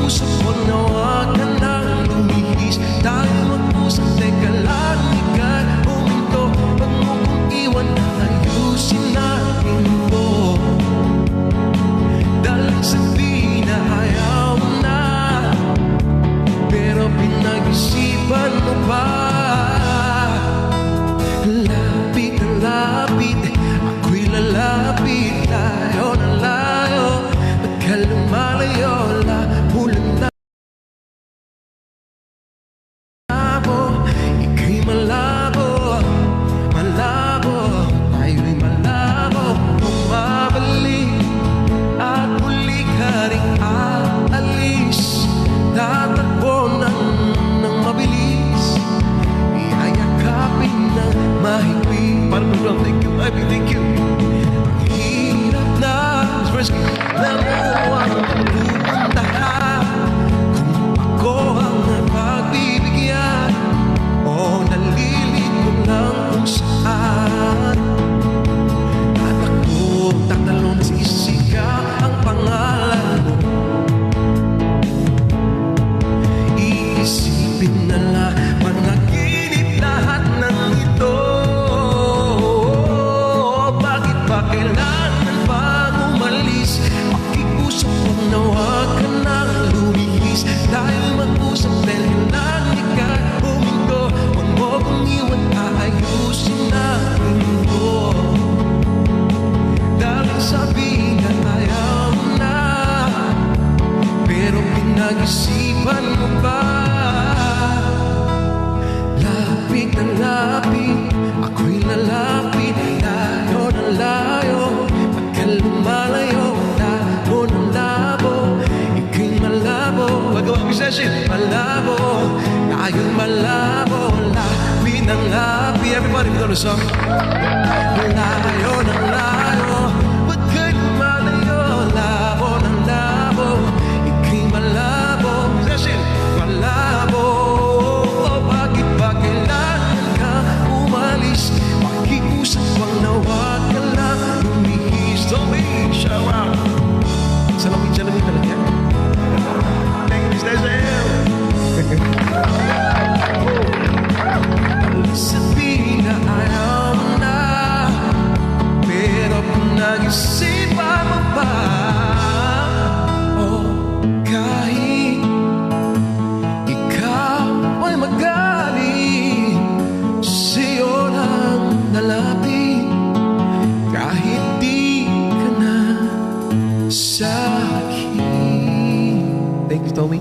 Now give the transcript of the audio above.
Pakiusap ko na wag ka nang lumihis. Tayo mag-usap, teka lang, ika'y huminto. Pag mo kong iwan, ayusin natin to. Dalang sabihin na ayaw mo na, pero pinag-isipan mo pa. Lapit na lapit, ako'y lalapit. Layo na layo, pagka lumalayo, labulan na malabo. Ika'y malabo, malabo, tayo'y malabo. Bumabalik at muli ka rin aalis. Tatakbo ng mabilis, iyayakapin ng mahigpit. Parang program, thank you, I mean, thank you. Ang hirap na rescue na mo ang pupuntahan. Kung ako ang napagbibigyan o nalilito lang kung saan. Tatakbo, tatalon, sisigaw ang pangalan mo. Iisipin na lang, panaginip lahat ng ito. Bakit ba kailangan pang umalis? Pakiusap ko na wag ka nang lumihis. Dahil mag-usap, dahil lang ika'y huminto. Huwag mo kong iwan, aayusin natin to. Dahil sabihin na ayaw mo na, pero pinag-isipan mo pa. Lapit na lapit, ako'y lalapit. Layo na layo, pagka lumalayo, labo na labo. Ika'y malabo, magawa ko session. Malabo, tayong malabo. Lapit na lapit, everybody with the song. Layo na layo, pagka lumalayo, labo na labo. Ika'y malabo, session. Malabo, bakit ba kailangan ka umalis? Pakiusap ko na wag ka lang lumihis. Don't be show out. Salamin talaga. Thank you, Mr. Zell. Sabihin na ayaw mo na, pero pinag-isipan mo pa. Oh, kahit ikaw ay magaling, sa'yo lang nalapit. Kahit di ka na sa'kin. Thank you, Tommy.